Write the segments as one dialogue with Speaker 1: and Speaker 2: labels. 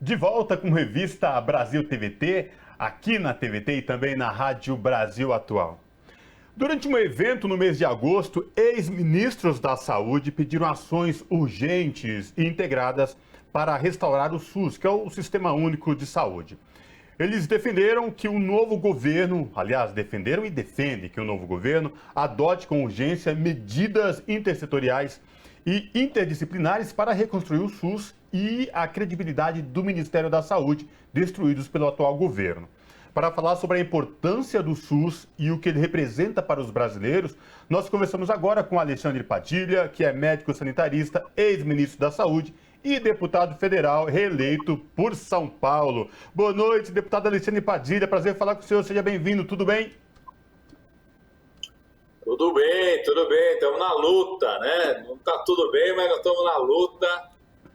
Speaker 1: De volta com revista Brasil TVT, aqui na TVT e também na Rádio Brasil Atual. Durante um evento no mês de agosto, ex-ministros da Saúde pediram ações urgentes e integradas para restaurar o SUS, que é o Sistema Único de Saúde. Eles defenderam que o novo governo, aliás, defenderam e defendem que o novo governo adote com urgência medidas intersetoriais e interdisciplinares para reconstruir o SUS e a credibilidade do Ministério da Saúde, destruídos pelo atual governo. Para falar sobre a importância do SUS e o que ele representa para os brasileiros, nós conversamos agora com Alexandre Padilha, que é médico sanitarista, ex-ministro da Saúde e deputado federal reeleito por São Paulo. Boa noite, deputado Alexandre Padilha. Prazer falar com o senhor. Seja bem-vindo. Tudo bem?
Speaker 2: Tudo bem, tudo bem. Estamos na luta, né? Não está tudo bem, mas nós estamos na luta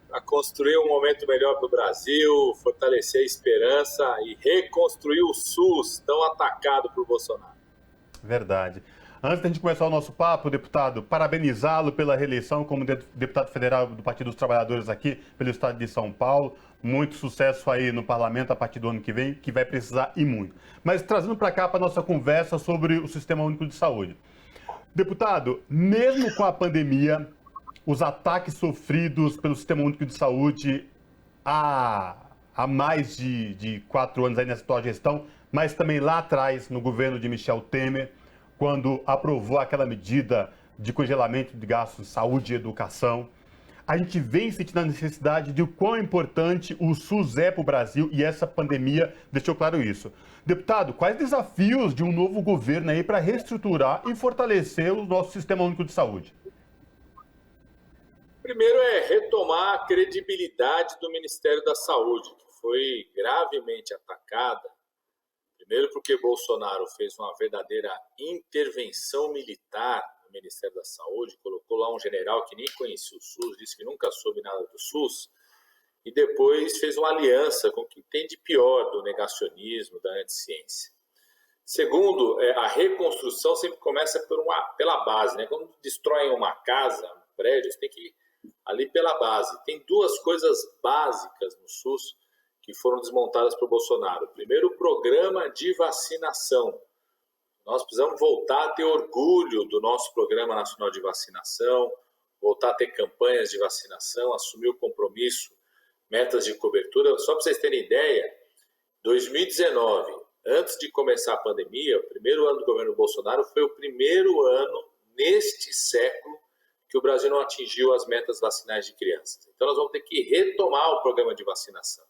Speaker 2: para construir um momento melhor para o Brasil, fortalecer a esperança e reconstruir o SUS tão atacado por Bolsonaro.
Speaker 1: Verdade. Antes da gente começar o nosso papo, deputado, parabenizá-lo pela reeleição como deputado federal do Partido dos Trabalhadores aqui pelo estado de São Paulo. Muito sucesso aí no parlamento a partir do ano que vem, que vai precisar e muito. Mas trazendo para cá para a nossa conversa sobre o Sistema Único de Saúde. Deputado, mesmo com a pandemia, os ataques sofridos pelo Sistema Único de Saúde há mais de 4 anos aí nessa atual gestão, mas também lá atrás, no governo de Michel Temer, quando aprovou aquela medida de congelamento de gastos de saúde e educação, a gente vem sentindo a necessidade de o quão importante o SUS é para o Brasil e essa pandemia deixou claro isso. Deputado, quais desafios de um novo governo aí para reestruturar e fortalecer o nosso Sistema Único de Saúde?
Speaker 2: Primeiro é retomar a credibilidade do Ministério da Saúde, que foi gravemente atacada. Primeiro porque Bolsonaro fez uma verdadeira intervenção militar no Ministério da Saúde, colocou lá um general que nem conhecia o SUS, disse que nunca soube nada do SUS, e depois fez uma aliança com o que tem de pior do negacionismo, da anticiência. Segundo, a reconstrução sempre começa pela base, né? Quando destroem uma casa, um prédio, você tem que ir ali pela base. Tem duas coisas básicas no SUS que foram desmontadas por Bolsonaro. Primeiro, o programa de vacinação. Nós precisamos voltar a ter orgulho do nosso Programa Nacional de Vacinação, voltar a ter campanhas de vacinação, assumir o compromisso, metas de cobertura. Só para vocês terem ideia, 2019, antes de começar a pandemia, o primeiro ano do governo Bolsonaro foi o primeiro ano neste século que o Brasil não atingiu as metas vacinais de crianças. Então nós vamos ter que retomar o programa de vacinação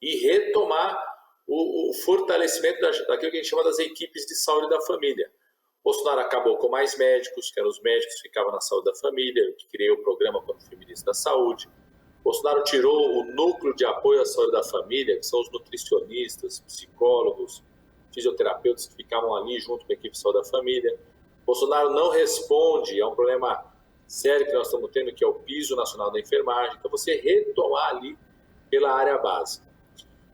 Speaker 2: e retomar o fortalecimento daquilo que a gente chama das equipes de saúde da família. Bolsonaro acabou com mais médicos, que eram os médicos que ficavam na saúde da família, que criou o programa quando foi ministro da Saúde. Bolsonaro tirou o núcleo de apoio à saúde da família, que são os nutricionistas, psicólogos, fisioterapeutas que ficavam ali junto com a equipe de saúde da família. Bolsonaro não responde a um problema sério que nós estamos tendo, que é o piso nacional da enfermagem. Então, você retomar ali pela área básica.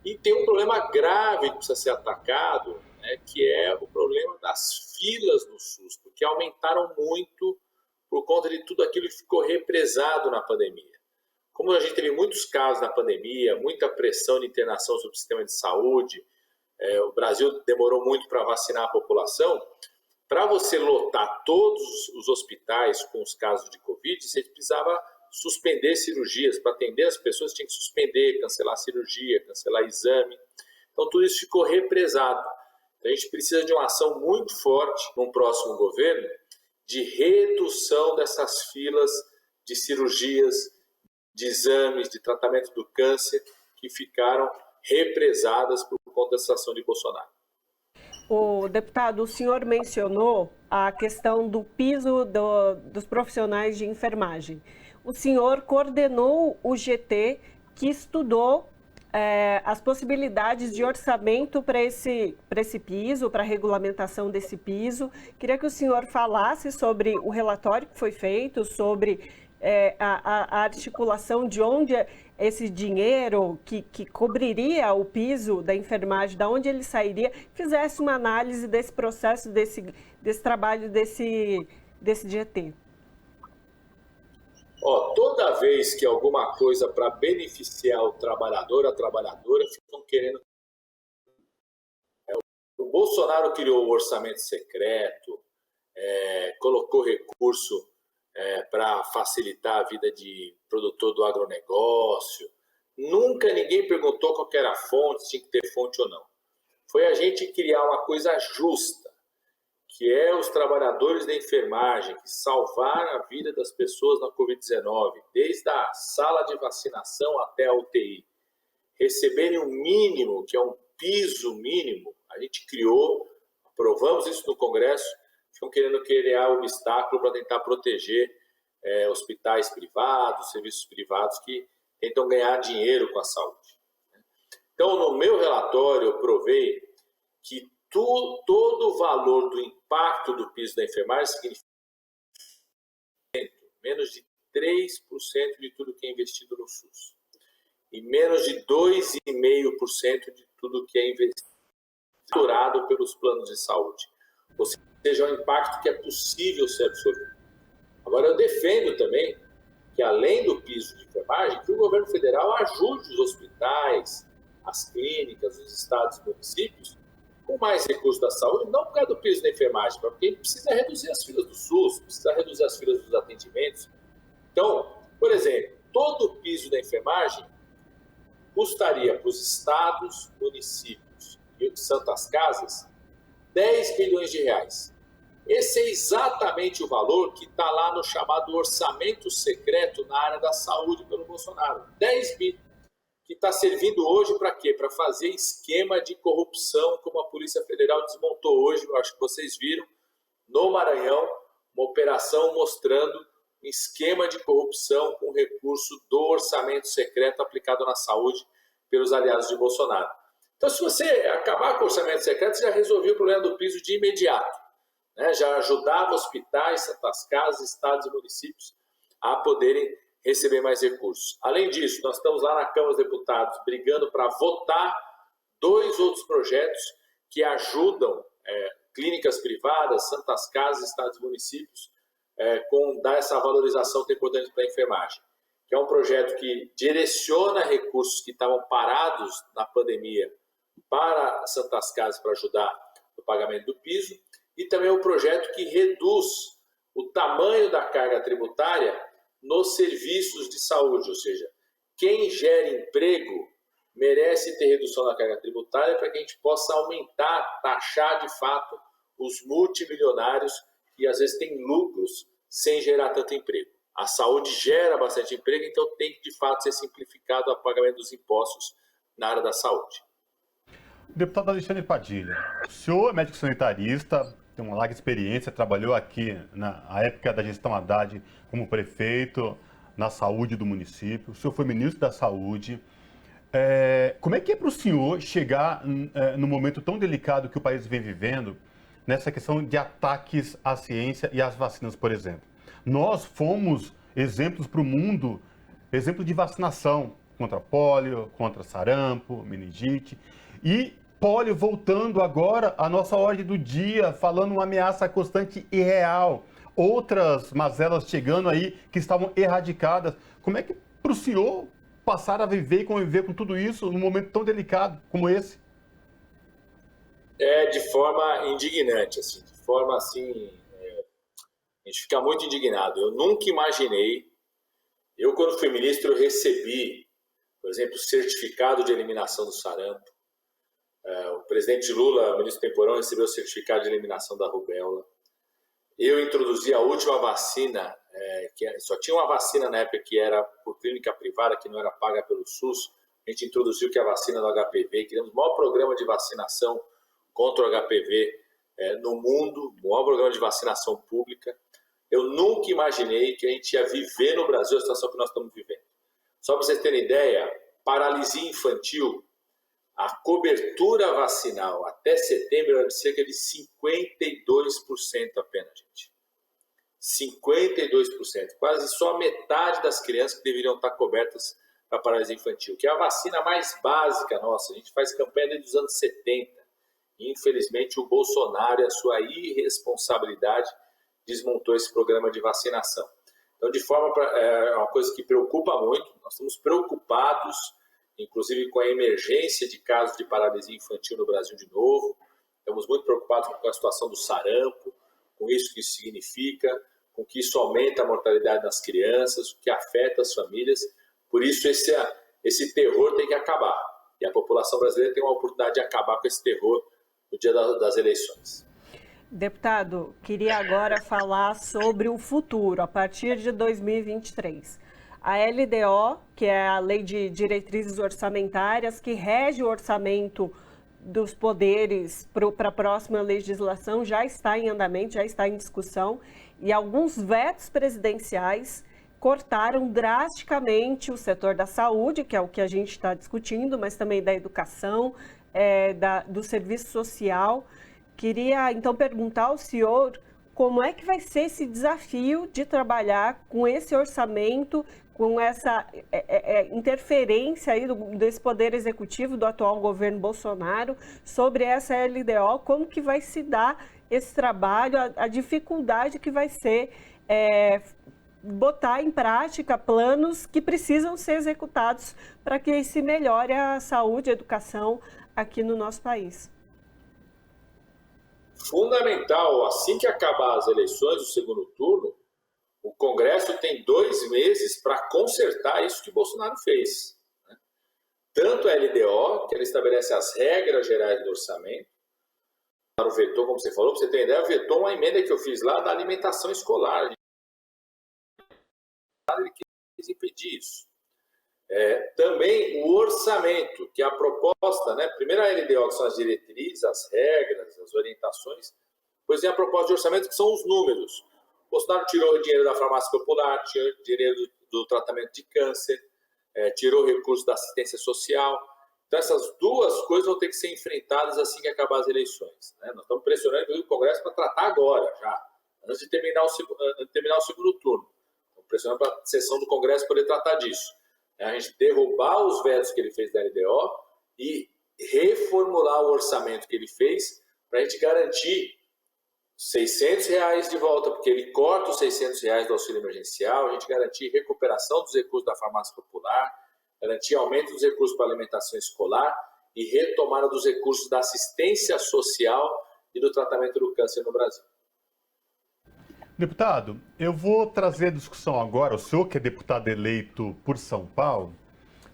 Speaker 2: E tem um problema grave que precisa ser atacado, né, que é o problema das filas no SUS, porque aumentaram muito por conta de tudo aquilo que ficou represado na pandemia. Como a gente teve muitos casos na pandemia, muita pressão de internação sobre o sistema de saúde, o Brasil demorou muito para vacinar a população. Para você lotar todos os hospitais com os casos de Covid, você precisava suspender cirurgias. Para atender as pessoas, tinha que suspender, cancelar a cirurgia, cancelar exame. Então, tudo isso ficou represado. Então, a gente precisa de uma ação muito forte no próximo governo de redução dessas filas de cirurgias, de exames, de tratamento do câncer que ficaram represadas por conta dessa ação de Bolsonaro.
Speaker 3: O deputado, o senhor mencionou a questão do piso dos profissionais de enfermagem. O senhor coordenou o GT que estudou as possibilidades de orçamento para esse piso, para a regulamentação desse piso. Queria que o senhor falasse sobre o relatório que foi feito, sobre a articulação de onde esse dinheiro que cobriria o piso da enfermagem, de onde ele sairia, fizesse uma análise desse processo, desse trabalho, desse GT.
Speaker 2: Toda vez que alguma coisa para beneficiar o trabalhador, a trabalhadora, ficam querendo. O Bolsonaro criou o orçamento secreto, colocou recurso para facilitar a vida de produtor do agronegócio. Nunca ninguém perguntou qual era a fonte, se tinha que ter fonte ou não. Foi a gente criar uma coisa justa, que é os trabalhadores da enfermagem, que salvaram a vida das pessoas na Covid-19, desde a sala de vacinação até a UTI, receberem um mínimo, que é um piso mínimo. A gente criou, aprovamos isso no Congresso, estão querendo criar obstáculo para tentar proteger hospitais privados, serviços privados que tentam ganhar dinheiro com a saúde. Então, no meu relatório, eu provei que todo o valor do impacto do piso da enfermagem significa menos de 3% de tudo que é investido no SUS e menos de 2,5% de tudo que é investido pelos planos de saúde. Ou seja, é um impacto que é possível ser absorvido. Agora, eu defendo também que, além do piso de enfermagem, que o governo federal ajude os hospitais, as clínicas, os estados e municípios com mais recursos da saúde, não por causa do piso da enfermagem, porque ele precisa reduzir as filas do SUS, precisa reduzir as filas dos atendimentos. Então, por exemplo, todo o piso da enfermagem custaria para os estados, municípios e santas casas 10 bilhões de reais. Esse é exatamente o valor que está lá no chamado orçamento secreto na área da saúde pelo Bolsonaro. 10 bilhões. Que está servindo hoje para quê? Para fazer esquema de corrupção, como a Polícia Federal desmontou hoje, eu acho que vocês viram, no Maranhão, uma operação mostrando um esquema de corrupção com recurso do orçamento secreto aplicado na saúde pelos aliados de Bolsonaro. Então, se você acabar com o orçamento secreto, você já resolveu o problema do piso de imediato, né? Já ajudava hospitais, santas casas, estados e municípios a poderem receber mais recursos. Além disso, nós estamos lá na Câmara dos Deputados brigando para votar 2 outros projetos que ajudam clínicas privadas, santas casas, estados e municípios com dar essa valorização tão importante para a enfermagem, que é um projeto que direciona recursos que estavam parados na pandemia para santas casas para ajudar no pagamento do piso, e também um projeto que reduz o tamanho da carga tributária nos serviços de saúde, ou seja, quem gera emprego merece ter redução da carga tributária para que a gente possa aumentar, taxar de fato os multimilionários que às vezes têm lucros sem gerar tanto emprego. A saúde gera bastante emprego, então tem que de fato ser simplificado o pagamento dos impostos na área da saúde.
Speaker 1: Deputado Alexandre Padilha, o senhor é médico sanitarista, tem uma larga experiência, trabalhou aqui na época da gestão Haddad como prefeito na saúde do município, o senhor foi ministro da saúde. Como é que é para o senhor chegar no momento tão delicado que o país vem vivendo, nessa questão de ataques à ciência e às vacinas, por exemplo? Nós fomos exemplos para o mundo, exemplo de vacinação contra pólio, contra sarampo, meningite, e pólio voltando agora à nossa ordem do dia, falando uma ameaça constante e real. Outras mazelas chegando aí que estavam erradicadas. Como é que para o senhor passar a viver e conviver com tudo isso num momento tão delicado como esse?
Speaker 2: De forma indignante, assim, de forma assim, a gente fica muito indignado. Eu nunca imaginei, quando fui ministro, eu recebi, por exemplo, o certificado de eliminação do sarampo. O presidente Lula, o ministro Temporão, recebeu o certificado de eliminação da rubéola. Eu introduzi a última vacina, que só tinha uma vacina na época que era por clínica privada, que não era paga pelo SUS. A gente introduziu que é a vacina do HPV, criamos o maior programa de vacinação contra o HPV no mundo, o maior programa de vacinação pública. Eu nunca imaginei que a gente ia viver no Brasil a situação que nós estamos vivendo. Só para vocês terem ideia, paralisia infantil, a cobertura vacinal até setembro era de cerca de 52% apenas, gente. 52%. Quase só a metade das crianças que deveriam estar cobertas para paralisia infantil, que é a vacina mais básica nossa. A gente faz campanha desde os anos 70. E, infelizmente, o Bolsonaro e a sua irresponsabilidade desmontou esse programa de vacinação. Então, é uma coisa que preocupa muito, nós estamos preocupados, inclusive com a emergência de casos de paralisia infantil no Brasil de novo, estamos muito preocupados com a situação do sarampo, com isso que isso significa, com que isso aumenta a mortalidade das crianças, o que afeta as famílias, por isso esse terror tem que acabar, e a população brasileira tem uma oportunidade de acabar com esse terror no dia das eleições.
Speaker 3: Deputado, queria agora falar sobre o futuro, a partir de 2023. A LDO, que é a Lei de Diretrizes Orçamentárias, que rege o orçamento dos poderes para a próxima legislação, já está em andamento, já está em discussão, e alguns vetos presidenciais cortaram drasticamente o setor da saúde, que é o que a gente está discutindo, mas também da educação, do serviço social. Queria, então, perguntar ao senhor como é que vai ser esse desafio de trabalhar com esse orçamento, com essa interferência aí desse poder executivo do atual governo Bolsonaro sobre essa LDO, como que vai se dar esse trabalho, a dificuldade que vai ser botar em prática planos que precisam ser executados para que se melhore a saúde e a educação aqui no nosso país.
Speaker 2: Fundamental, assim que acabar as eleições do segundo turno, o Congresso tem 2 meses para consertar isso que Bolsonaro fez. Tanto a LDO, que ela estabelece as regras gerais do orçamento, Bolsonaro vetou, como você falou, para você ter ideia, vetou uma emenda que eu fiz lá da alimentação escolar. Ele quis impedir isso. Também o orçamento, que é a proposta, né? Primeiro a LDO, que são as diretrizes, as regras, as orientações, depois tem a proposta de orçamento, que são os números. O Bolsonaro tirou o dinheiro da farmácia popular, tirou o dinheiro do tratamento de câncer, tirou recursos da assistência social. Então essas duas coisas vão ter que ser enfrentadas assim que acabar as eleições, né? Nós estamos pressionando o Congresso para tratar agora, já, antes de terminar o segundo turno. Estamos pressionando para a sessão do Congresso poder tratar disso. A gente derrubar os vetos que ele fez da LDO e reformular o orçamento que ele fez para a gente garantir R$600 de volta, porque ele corta os R$600 do auxílio emergencial, a gente garantir recuperação dos recursos da farmácia popular, garantir aumento dos recursos para alimentação escolar e retomada dos recursos da assistência social e do tratamento do câncer no Brasil.
Speaker 1: Deputado, eu vou trazer a discussão agora, o senhor que é deputado eleito por São Paulo,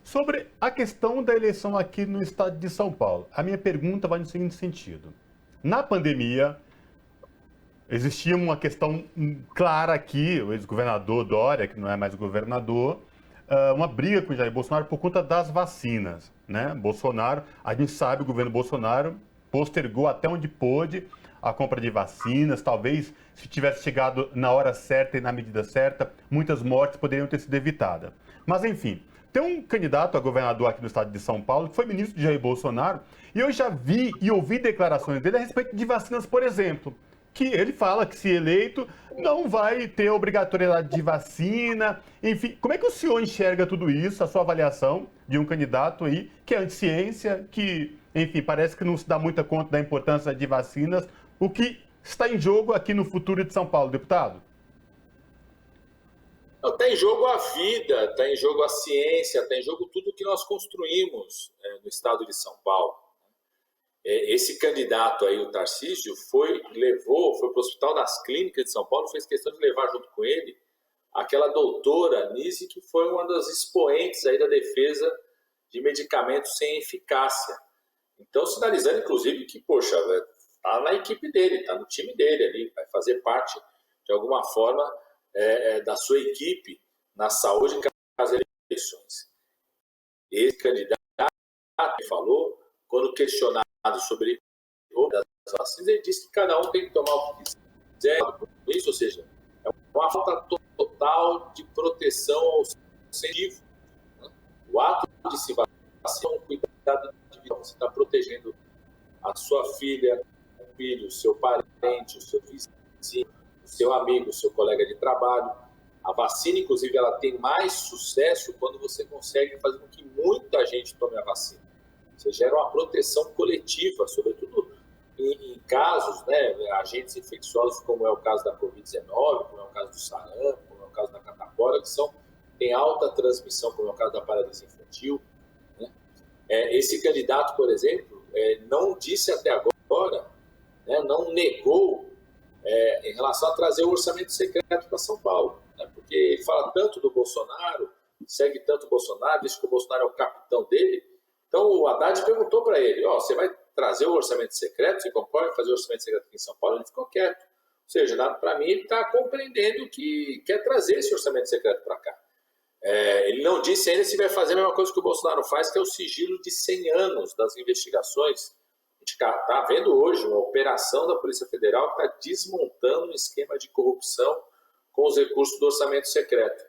Speaker 1: sobre a questão da eleição aqui no estado de São Paulo. A minha pergunta vai no seguinte sentido. Na pandemia, existia uma questão clara aqui, o ex-governador Dória, que não é mais governador, uma briga com o Jair Bolsonaro por conta das vacinas, né? Bolsonaro, a gente sabe, o governo Bolsonaro postergou até onde pôde a compra de vacinas, talvez se tivesse chegado na hora certa e na medida certa, muitas mortes poderiam ter sido evitadas. Mas enfim, tem um candidato a governador aqui no estado de São Paulo, que foi ministro de Jair Bolsonaro, e eu já vi e ouvi declarações dele a respeito de vacinas, por exemplo, que ele fala que se eleito não vai ter obrigatoriedade de vacina, enfim. Como é que o senhor enxerga tudo isso, a sua avaliação de um candidato aí que é anti-ciência, que, enfim, parece que não se dá muita conta da importância de vacinas? O que está em jogo aqui no futuro de São Paulo, deputado?
Speaker 2: Está em jogo a vida, está em jogo a ciência, está em jogo tudo que nós construímos no estado de São Paulo. Esse candidato aí, o Tarcísio, foi para o Hospital das Clínicas de São Paulo, fez questão de levar junto com ele aquela doutora Nise, que foi uma das expoentes aí da defesa de medicamentos sem eficácia. Então, sinalizando, inclusive, que, poxa, está na equipe dele, está no time dele ali, vai fazer parte, de alguma forma, da sua equipe na saúde nas eleições. Esse candidato que falou, quando questionado sobre as vacinas, ele disse que cada um tem que tomar o que quiser, isso, ou seja, é uma falta total de proteção ao científico. O ato de se vacinar é um cuidado de vida, você está protegendo a sua filha, o filho, o seu parente, o seu vizinho, o seu amigo, o seu colega de trabalho. A vacina, inclusive, ela tem mais sucesso quando você consegue fazer com que muita gente tome a vacina. Você gera uma proteção coletiva, sobretudo em casos, né, agentes infecciosos, como é o caso da Covid-19, como é o caso do sarampo, como é o caso da catarata. agora, que tem alta transmissão, como é o caso da paralisia infantil. Né? Esse candidato, por exemplo, não disse até agora, né, não negou em relação a trazer o orçamento secreto para São Paulo. Né? Porque ele fala tanto do Bolsonaro, segue tanto o Bolsonaro, diz que o Bolsonaro é o capitão dele. Então o Haddad perguntou para ele, você vai trazer o orçamento secreto? Você concorda em fazer o orçamento secreto aqui em São Paulo? Ele ficou quieto. Ou seja, para mim, ele está compreendendo que quer trazer esse orçamento secreto para cá. Ele não disse ainda se vai fazer a mesma coisa que o Bolsonaro faz, que é o sigilo de 100 anos das investigações. A gente está vendo hoje uma operação da Polícia Federal que está desmontando um esquema de corrupção com os recursos do orçamento secreto.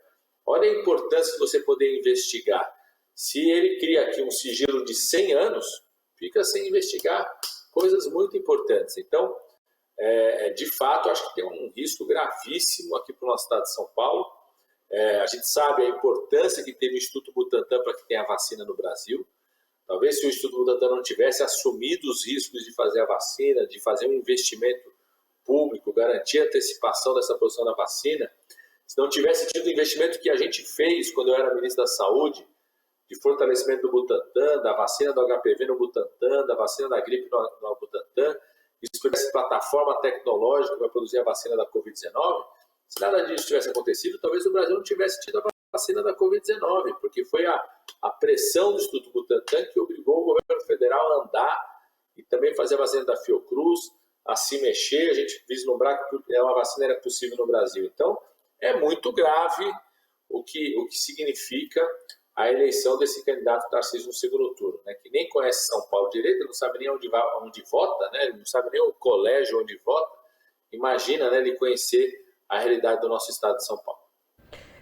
Speaker 2: Olha a importância de você poder investigar. Se ele cria aqui um sigilo de 100 anos, fica sem investigar coisas muito importantes. Então, de fato, acho que tem um risco gravíssimo aqui para o nosso estado de São Paulo. A gente sabe a importância que teve o Instituto Butantan para que tenha a vacina no Brasil. Talvez se o Instituto Butantan não tivesse assumido os riscos de fazer a vacina, de fazer um investimento público, garantir a antecipação dessa produção da vacina, se não tivesse tido o investimento que a gente fez quando eu era ministro da Saúde, de fortalecimento do Butantan, da vacina do HPV no Butantan, da vacina da gripe no Butantan, e se tivesse plataforma tecnológica para produzir a vacina da Covid-19, se nada disso tivesse acontecido, talvez o Brasil não tivesse tido a vacina da Covid-19, porque foi a pressão do Instituto Butantan que obrigou o governo federal a andar e também fazer a vacina da Fiocruz, a se mexer, a gente vislumbrar que uma vacina era possível no Brasil. Então, é muito grave o que significa a eleição desse candidato Tarcísio no segundo turno, né? Que nem conhece São Paulo direito, ele não sabe nem onde vota, né? Ele não sabe nem o colégio onde vota. Imagina, né, ele conhecer a realidade do nosso estado de São Paulo.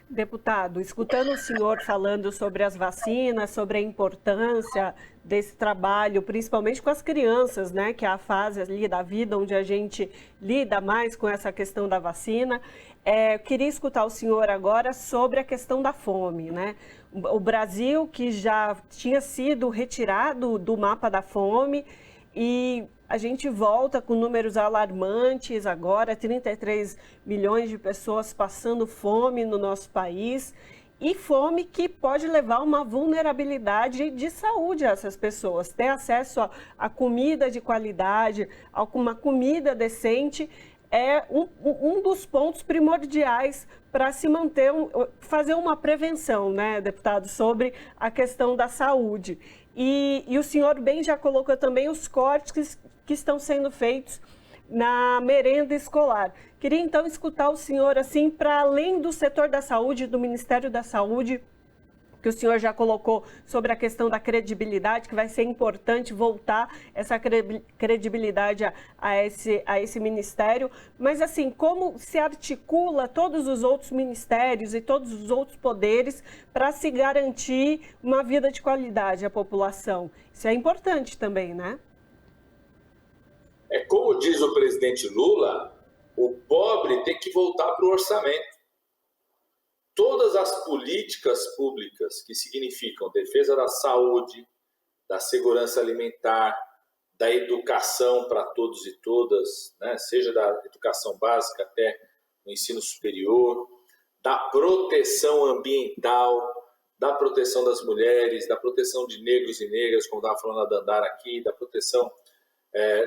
Speaker 3: Deputado, escutando o senhor falando sobre as vacinas, sobre a importância desse trabalho, principalmente com as crianças, né, que é a fase ali da vida onde a gente lida mais com essa questão da vacina, eu queria escutar o senhor agora sobre a questão da fome, né? O Brasil, que já tinha sido retirado do mapa da fome, e a gente volta com números alarmantes agora, 33 milhões de pessoas passando fome no nosso país, e fome que pode levar a uma vulnerabilidade de saúde a essas pessoas. Ter acesso a comida de qualidade, a uma comida decente, é um dos pontos primordiais para se manter, fazer uma prevenção, né, deputado, sobre a questão da saúde. E o senhor bem já colocou também os cortes que estão sendo feitos na merenda escolar. Queria então escutar o senhor, assim, para além do setor da saúde, do Ministério da Saúde, que o senhor já colocou sobre a questão da credibilidade, que vai ser importante voltar essa credibilidade a esse ministério. Mas, assim, como se articula todos os outros ministérios e todos os outros poderes para se garantir uma vida de qualidade à população? Isso é importante também, né?
Speaker 2: Como diz o presidente Lula, o pobre tem que voltar para o orçamento. Todas as políticas públicas que significam defesa da saúde, da segurança alimentar, da educação para todos e todas, né? Seja da educação básica até o ensino superior, da proteção ambiental, da proteção das mulheres, da proteção de negros e negras, como estava falando a Dandara aqui, da proteção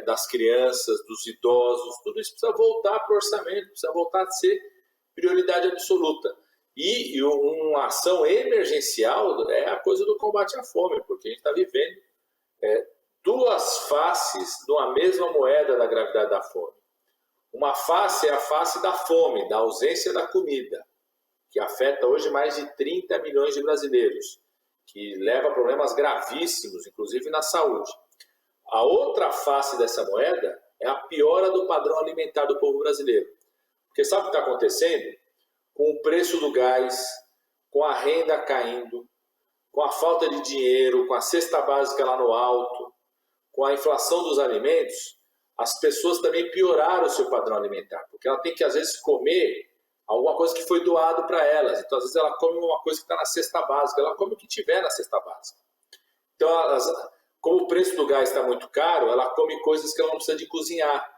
Speaker 2: das crianças, dos idosos, tudo isso precisa voltar para o orçamento, precisa voltar a ser prioridade absoluta. E uma ação emergencial é a coisa do combate à fome, porque a gente está vivendo duas faces de uma mesma moeda da gravidade da fome. Uma face é a face da fome, da ausência da comida, que afeta hoje mais de 30 milhões de brasileiros, que leva a problemas gravíssimos, inclusive na saúde. A outra face dessa moeda é a piora do padrão alimentar do povo brasileiro. Porque sabe o que está acontecendo? Com o preço do gás, com a renda caindo, com a falta de dinheiro, com a cesta básica lá no alto, com a inflação dos alimentos, as pessoas também pioraram o seu padrão alimentar, porque ela tem que, às vezes, comer alguma coisa que foi doado para elas. Então, às vezes, ela come uma coisa que está na cesta básica, ela come o que tiver na cesta básica. Então, como o preço do gás está muito caro, ela come coisas que ela não precisa de cozinhar.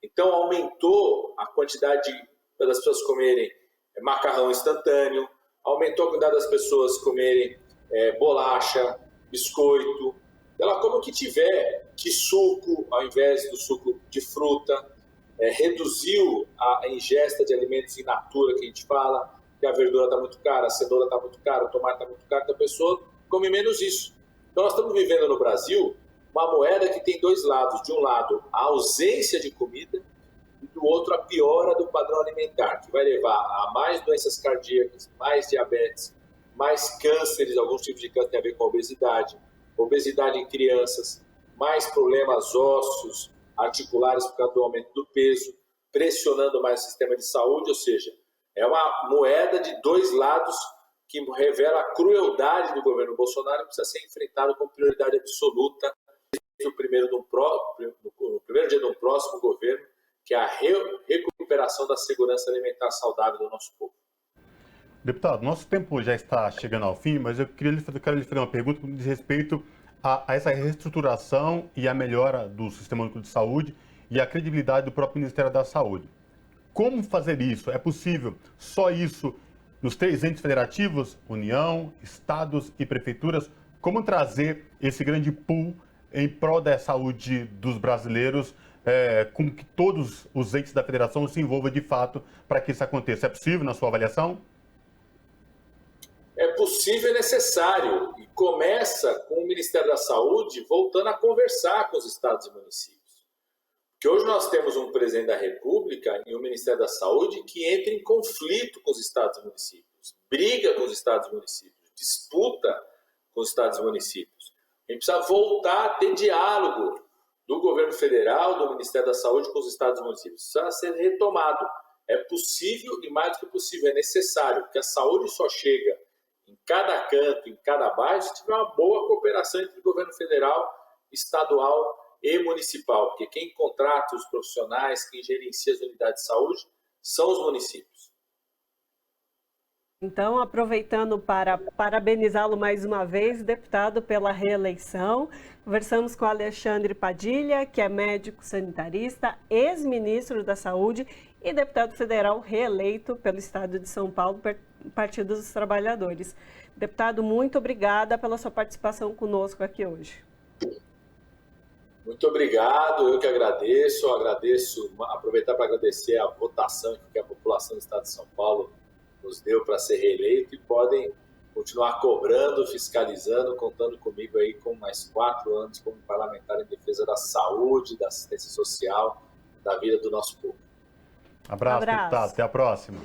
Speaker 2: Então, aumentou a quantidade das pessoas comerem macarrão instantâneo, aumentou a quantidade das pessoas comerem bolacha, biscoito. Ela come o que tiver, que suco ao invés do suco de fruta, reduziu a ingesta de alimentos in natura, que a gente fala, que a verdura está muito cara, a cenoura está muito cara, o tomate está muito caro, então a pessoa come menos isso. Então nós estamos vivendo no Brasil uma moeda que tem dois lados. De um lado, a ausência de comida, e do outro, a piora do padrão alimentar, que vai levar a mais doenças cardíacas, mais diabetes, mais cânceres, alguns tipos de câncer têm a ver com a obesidade em crianças, mais problemas ósseos, articulares por causa do aumento do peso, pressionando mais o sistema de saúde, ou seja, é uma moeda de dois lados que revela a crueldade do governo Bolsonaro, que precisa ser enfrentado com prioridade absoluta no primeiro dia de um próximo governo, que é a recuperação da segurança alimentar saudável do nosso povo.
Speaker 1: Deputado, nosso tempo já está chegando ao fim, mas eu quero lhe fazer uma pergunta que diz respeito a essa reestruturação e a melhora do Sistema Único de Saúde e a credibilidade do próprio Ministério da Saúde. Como fazer isso? É possível só isso nos 3 entes federativos, União, Estados e Prefeituras? Como trazer esse grande pool em prol da saúde dos brasileiros, com que todos os entes da federação se envolvam de fato para que isso aconteça? É possível na sua avaliação?
Speaker 2: É possível e necessário, e começa com o Ministério da Saúde voltando a conversar com os estados e municípios. Porque hoje nós temos um presidente da República e um Ministério da Saúde que entra em conflito com os estados e municípios, briga com os estados e municípios, disputa com os estados e municípios. A gente precisa voltar a ter diálogo do governo federal, do Ministério da Saúde com os estados e municípios. Isso precisa ser retomado. É possível e mais do que possível, é necessário, porque a saúde só chega em cada canto, em cada bairro, se tiver uma boa cooperação entre o governo federal, estadual e municipal, porque quem contrata os profissionais, quem gerencia as unidades de saúde, são os municípios.
Speaker 3: Então, aproveitando para parabenizá-lo mais uma vez, deputado, pela reeleição, conversamos com Alexandre Padilha, que é médico sanitarista, ex-ministro da Saúde e deputado federal reeleito pelo Estado de São Paulo, Partido dos Trabalhadores. Deputado, muito obrigada pela sua participação conosco aqui hoje.
Speaker 2: Muito obrigado, eu que agradeço, aproveitar para agradecer a votação que a população do Estado de São Paulo nos deu para ser reeleito, e podem continuar cobrando, fiscalizando, contando comigo aí com mais 4 anos como parlamentar em defesa da saúde, da assistência social, da vida do nosso povo.
Speaker 1: Abraço, deputado. Até a próxima.